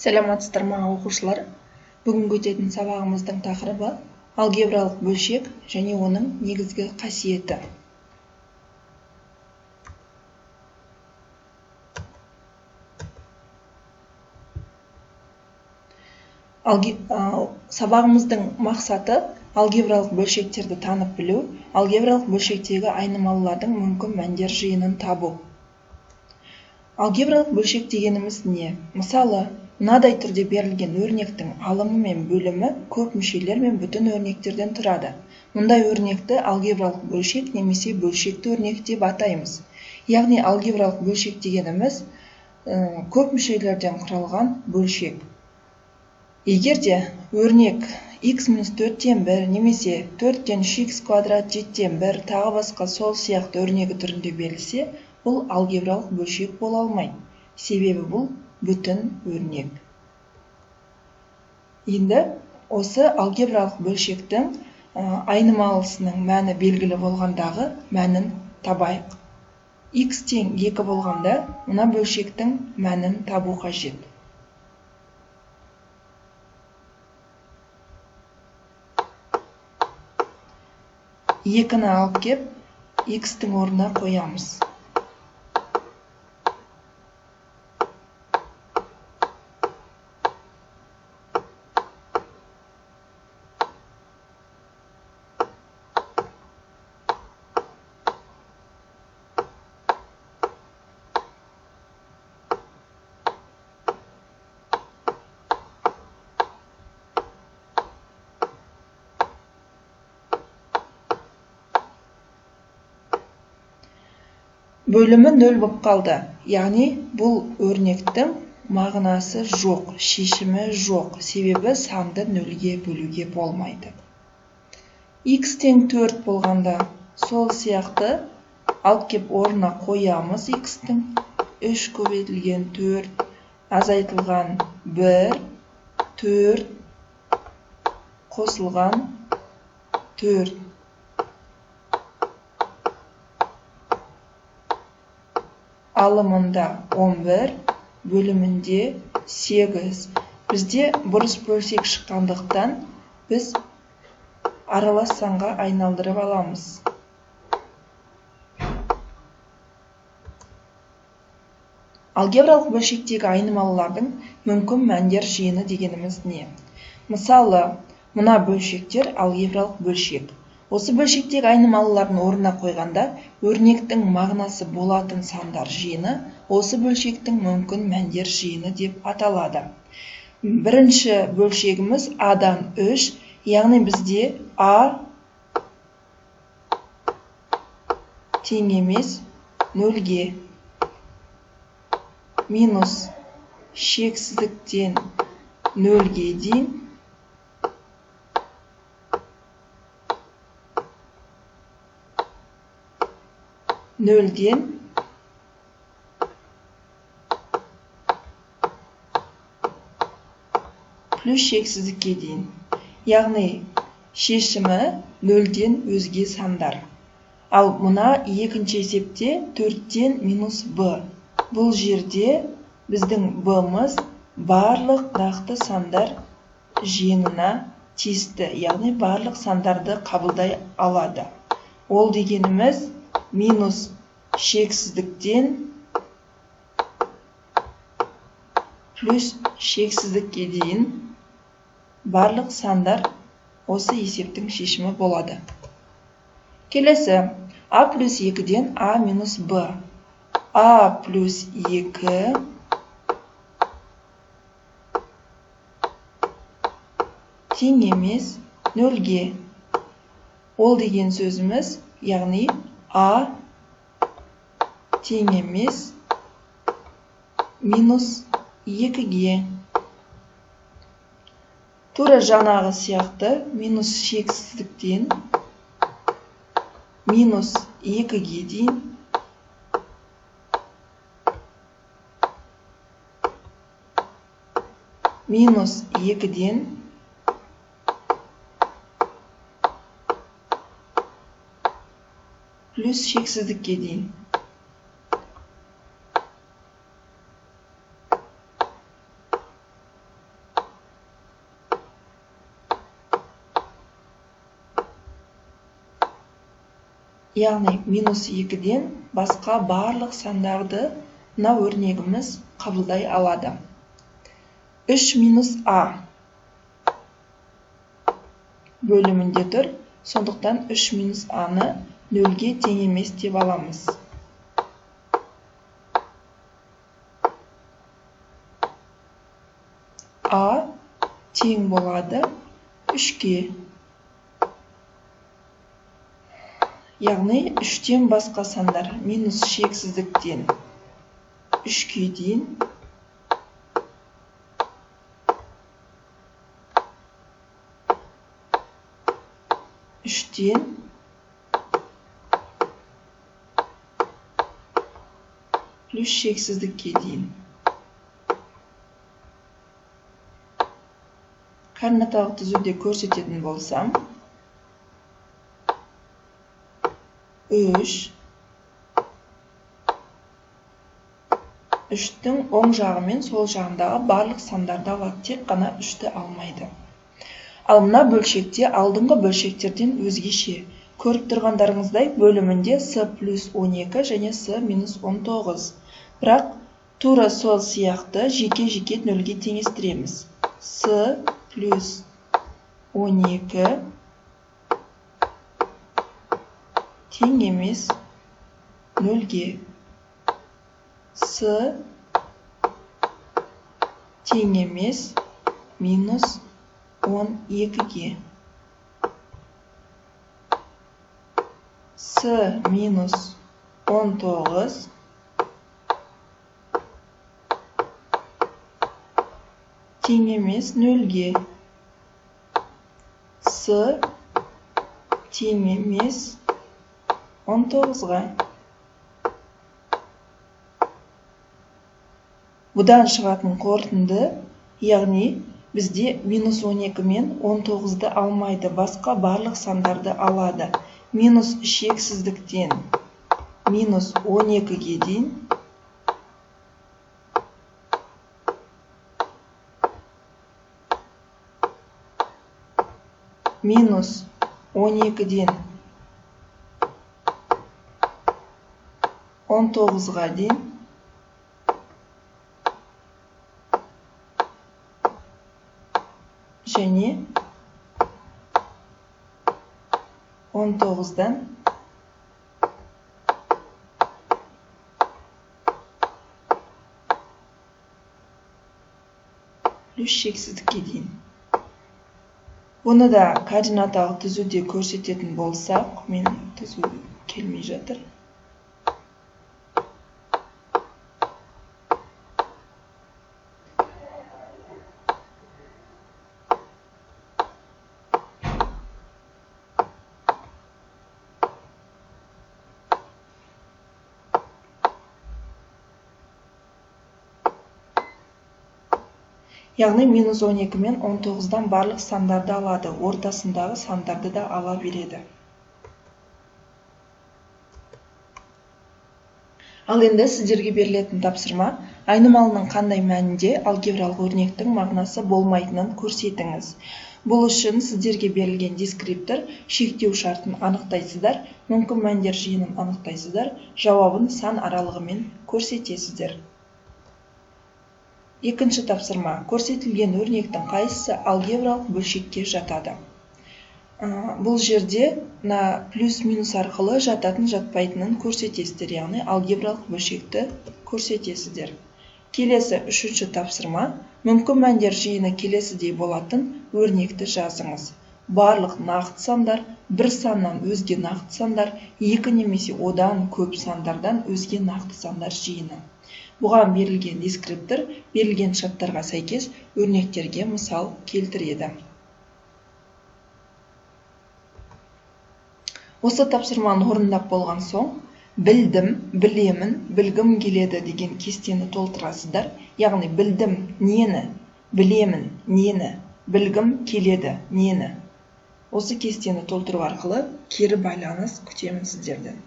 Саламатсыздар ма оқушылар? Бүгінгі өтетін сабағымыздың тақырыбы алгебралық бөлшек және оның негізгі қасиеті. Сабағымыздың мақсаты алгебралық бөлшектерді танып білу, алгебралық бөлшектегі айнымалылардың мүмкін мәндер жиынын табу. Алгебралық бөлшек дегеніміз не? Мысалы, мынадай түрде берілген өрнектің алымы мен бөлімі көп мүшелер мен бүтін өрнектерден тұрады. Мұндай өрнекті алгебралық бөлшек немесе бөлшекті өрнек деп атаймыз. Яғни алгебралық бөлшек дегеніміз көп мүшелерден құралған бөлшек. Егер де өрнек x-4-тен 1 немесе 4-тен 3x квадрат 7-тен 1 тағы басқа сол сияқты өрнегі түрінде берілсе, бұл алгебралық бөлшек бола алмайды. Себебі бұл бүтін өрнек. Енді осы алгебралық бөлшектің айнымалысының мәні белгілі болғандағы мәнін табайық. X тең 2 болғанда, мына бөлшектің мәнін табу қажет. Екіні алып кеп, x-тің орнына қоямыз. Бөлімі 0 болып қалды. Яғни бұл өрнектің мағынасы жоқ, шешімі жоқ. Себебі санды 0-ге бөлуге болмайды. X тең 4 болғанда сол сияқты алып кеп орнына қоямыз x-тің. 3 көбейтілген 4, азайтылған 1, 4, қосылған 4. Алымында 11, бөлімінде 8. Бізде бұрыс бөлшек шыққандықтан біз аралас санға айналдырып аламыз. Алгебралық бөлшектегі айнымалылардың мүмкін мәндер жиыны дегеніміз не? Мысалы, мына бөлшектер алгебралық бөлшек. Осы бөлшектегі айнымалылардың орнына қойғанда, өрнектің мағынасы болатын сандар жиыны осы бөлшектің мүмкін мәндер жиыны деп аталады. Бірінші бөлшегіміз А-дан 3, яғни бізде А тең емес 0-ге минус шексіздіктен 0-ге дейін нөлден плюс шексіздікке дейін. Яғни шешімі 0-ден өзге сандар. Ал мұна екінші есепте 4-тен минус b. Бұл жерде біздің b-мыз барлық нақты сандар жиынына тиісті. Яғни барлық сандарды қабылдай алады. Ол дегеніміз минус шексіздіктен плюс шексіздікке дейін барлық сандар осы есептің шешімі болады. Келесі, А плюс 2-ден А минус Б. А плюс 2 тең емес 0-ге. Ол деген сөзіміз, яғни А тең емес минус 2-ге. Тура жаңағы сияқты минус шексіздіктен минус 2-ге дейін минус 2-ден плюс шексіздікке дейін. яғни -2-ден басқа барлық сандарды мына өрнегіміз қабылдай алады. 3 - а бөлімінде тұр, сондықтан 3 - а-ны 0-ге тең емес деп аламыз. А тең болады 3-ге. Яғни 3-тен басқа сандар минус шексіздіктен 3-ге дейін үштен плюс шексіздікке дейін. Координаталық түзуде көрсететін болсам, 3-тің оң жағы мен сол жағындағы барлық сандарды алады, тек қана 3-ті алмайды. Ал мына бөлшекте алдыңғы бөлшектерден өзгеше. Көріп тұрғандарыңыздай бөлімінде с плюс 12 және с минус 19. Бірақ тура сол сияқты жеке-жеке 0-ге теңестіреміз. С плюс 12 тең емес 0-ге. С тең емес минус 12-ге. С минус 19 тең емес 0-ге. С тең емес 19-ға. Бұдан шығатын қорытынды, яғни бізде минус 12 мен 19-ды алмайды, басқа барлық сандарды алады. Минус шексіздіктен минус 12-ге дейін минус 12-ден 19-ға дейін және 19-дан плюс шексіздікке дейін. Оны да координаталық түзуде көрсететін болсақ, мен түзу келмей жатыр. Яғни минус 12 мен 19-дан барлық сандарды алады, ортасындағы сандарды да ала береді. Ал енді сіздерге берілетін тапсырма, айнымалының қандай мәнінде алгебралық өрнектің мағынасы болмайтынын көрсетіңіз. Бұл үшін сіздерге берілген дескриптор шектеу шартын анықтайсыздар, мүмкін мәндер жиынын анықтайсыздар, жауабын сан аралығымен көрсетесіздер. Екінші тапсырма. Көрсетілген өрнектің қайсысы алгебралық бөлшекке жатады? Бұл жерде плюс-минус арқылы жататын жатпайтынын көрсетесіздер, яғни алгебралық бөлшекті көрсетесіздер. Келесі үшінші тапсырма. Мүмкін мәндер жиыны келесідей болатын өрнекті жазыңыз. Барлық нақты сандар, бір саннан өзге нақты сандар, екі немесе одан көп сандардан өзге нақты сандар жиыны. Бұған берілген дескриптор берілген шарттарға сәйкес өрнектерге мысал келтіреді. Осы тапсырманы орындап болған соң, білдім, білемін, білгім келеді деген кестені толтырасыздар. Яғни білдім нені, білемін нені, білгім келеді нені. Осы кестені толтыру арқылы кері байланыс күтемін сіздерден.